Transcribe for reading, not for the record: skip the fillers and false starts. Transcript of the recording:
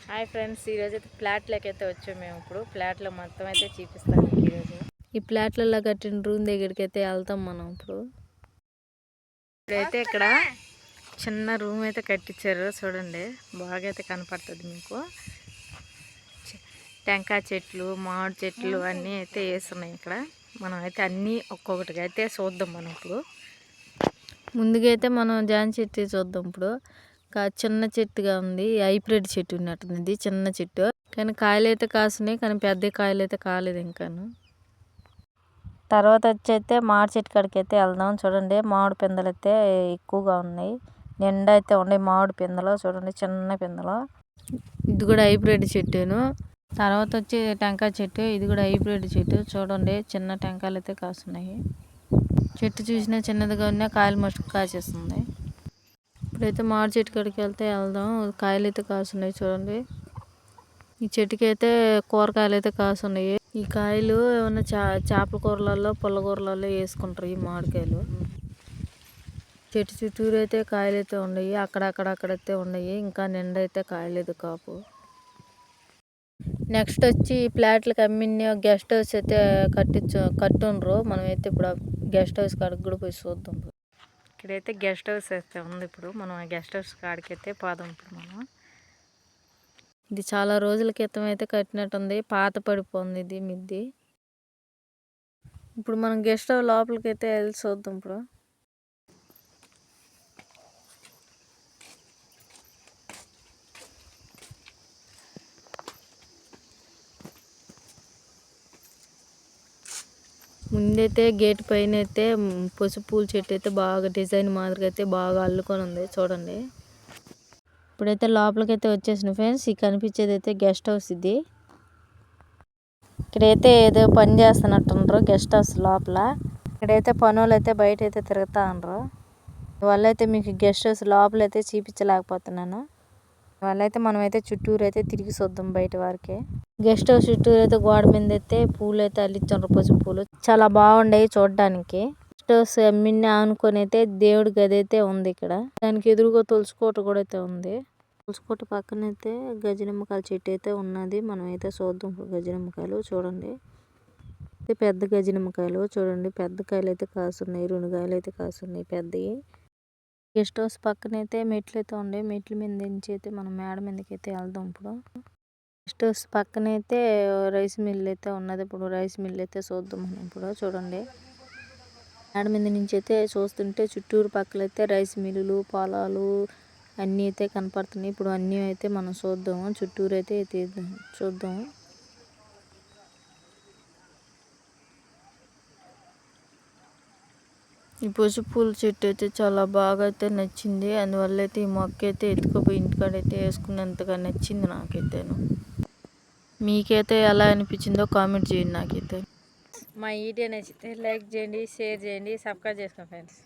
Hi friends, ఈరోజు అయితే ఫ్లాట్లోకి అయితే వచ్చాము. మేము ఇప్పుడు ఫ్లాట్లో మొత్తం అయితే చూపిస్తాం మీకు ఈరోజు. ఈ ఫ్లాట్లలో కట్టిన రూమ్ దగ్గరికి అయితే వెళ్తాం మనం. ఇప్పుడైతే ఇక్కడ చిన్న రూమ్ అయితే కట్టించారు చూడండి, బాగా అయితే కనపడుతుంది మీకు. టెంకాయ చెట్లు, మామిడి చెట్లు అన్నీ అయితే వేస్తున్నాయి ఇక్కడ. మనం అయితే అన్నీ ఒక్కొక్కటిగా అయితే చూద్దాం మనం. ఇప్పుడు ముందుగా అయితే మనం జాన్ చెట్టు చూద్దాం. ఇప్పుడు చిన్న చెట్టుగా ఉంది, హైబ్రిడ్ చెట్టు ఉన్నట్టుంది. చిన్న చెట్టు కానీ కాయలు అయితే కాస్తున్నాయి, కానీ పెద్ద కాయలు అయితే కాలేదు ఇంకాను. తర్వాత వచ్చైతే మామిడి చెట్టు కాడికి అయితే వెళ్దాం. చూడండి, మామిడి పిందెలు అయితే ఎక్కువగా ఉన్నాయి, నిండా అయితే ఉన్నాయి మామిడి పిందెలు. చూడండి, చిన్న పిందెలు. ఇది కూడా హైబ్రిడ్ చెట్టును. తర్వాత వచ్చి టెంకాయ చెట్టు, ఇది కూడా హైబ్రిడ్ చెట్టు. చూడండి, చిన్న టెంకాయలు అయితే కాస్తున్నాయి. చెట్టు చూసినా చిన్నదిగా ఉన్నా కాయలు మస్తుకు కాసేస్తుంది. ఇప్పుడైతే మామిడి చెట్టు కాడికి వెళ్దాం. కాయలు అయితే కాస్తున్నాయి చూడండి. ఈ చెట్టుకి అయితే కూరకాయలు అయితే కాస్తున్నాయి. ఈ కాయలు ఏమన్నా చేపల కూరలలో, పుల్ల కూరలలో వేసుకుంటారు ఈ మామిడికాయలు. చెట్టు చుట్టూరు అయితే కాయలు అయితే ఉన్నాయి, అక్కడైతే ఉన్నాయి. ఇంకా నిండా అయితే కాయలేదు కాపు. నెక్స్ట్ వచ్చి ఫ్లాట్లకు అమ్మిన గెస్ట్ హౌస్ అయితే కట్టుండ్రు. మనం అయితే ఇప్పుడు గెస్ట్ హౌస్ కాడికి కూడా పోయి చూద్దాం. ఇక్కడైతే గెస్ట్ హౌస్ అయితే ఉంది. ఇప్పుడు మనం ఆ గెస్ట్ హౌస్ కాడికి అయితే పోదాం. ఇప్పుడు మనం ఇది చాలా రోజుల క్రితం అయితే కట్టినట్టుంది, పాత పడిపోయింది ఇది మిద్ది. ఇప్పుడు మనం గెస్ట్ హౌస్ లోపలికి అయితే వెళ్ళి చూద్దాం. ఇప్పుడు ముందైతే గేట్ పైన అయితే పసుపు పూల చెట్టు అయితే బాగా డిజైన్ మాదిరిగా అయితే బాగా అల్లుకొని ఉంది చూడండి. ఇప్పుడైతే లోపలికి అయితే వచ్చేసిన ఫ్రెండ్స్. ఈ కనిపించేది అయితే గెస్ట్ హౌస్. ఇది ఇక్కడైతే ఏదో పని చేస్తున్నట్టుండ్రు గెస్ట్ హౌస్ లోపల. ఇక్కడైతే పనులు అయితే బయట అయితే తిరుగుతా ఉండ్రు. వాళ్ళైతే మీకు గెస్ట్ హౌస్ లోపల అయితే చూపించలేకపోతున్నాను. వాళ్ళైతే మనమైతే చుట్టూరు అయితే తిరిగి చూద్దాం బయట వారికి. గెస్ట్ హౌస్ చుట్టూరు అయితే గోడ మీద అయితే పూలు అయితే అల్లించారు, పసుపు పూలు చాలా బాగుండయి చూడడానికి. గెస్ట్ హౌస్ మిన్న అనుకొని అయితే దేవుడి గది అయితే ఉంది ఇక్కడ. దానికి ఎదురుగా తులసికోట కూడా అయితే ఉంది. తులసికోట పక్కన అయితే గజనిమ్మకాయల చెట్టు అయితే ఉన్నది. మనం అయితే చూద్దాం గజనిమ్మకాయలు. చూడండి, పెద్ద గజనిమ్మకాయలు చూడండి, పెద్ద కాయలు అయితే కాసున్నాయి. 2 కాయలు అయితే కాసున్నాయి పెద్దవి. గెస్ట్ హౌస్ పక్కన అయితే మెట్లు అయితే ఉండే, మెట్ల మీద నుంచి అయితే మనం మేడ మీదకి అయితే వెళ్దాం. ఇప్పుడు గెస్ట్ హౌస్ పక్కన అయితే రైస్ మిల్ అయితే ఉన్నది. ఇప్పుడు రైస్ మిల్ అయితే చూద్దాం మనం. ఇప్పుడు చూడండి, మేడ మీద నుంచి అయితే చూస్తుంటే చుట్టూరు పక్కలైతే రైస్ మిల్లులు, పొలాలు అన్నీ అయితే కనపడుతున్నాయి. ఇప్పుడు అన్నీ అయితే మనం చూద్దాము, చుట్టూరు అయితే చూద్దాము. ఈ పసుపు పూల చెట్టు అయితే చాలా బాగా అయితే నచ్చింది. అందువల్ల అయితే ఈ మొక్క అయితే ఎత్తుకుపోయి ఇంటికాడైతే వేసుకున్నంతగా నచ్చింది నాకైతేను. మీకైతే ఎలా అనిపించిందో కామెంట్ చేయండి నాకైతే. మా వీడియో నచ్చితే లైక్ చేయండి, షేర్ చేయండి, సబ్స్క్రైబ్ చేసుకోండి ఫ్రెండ్స్.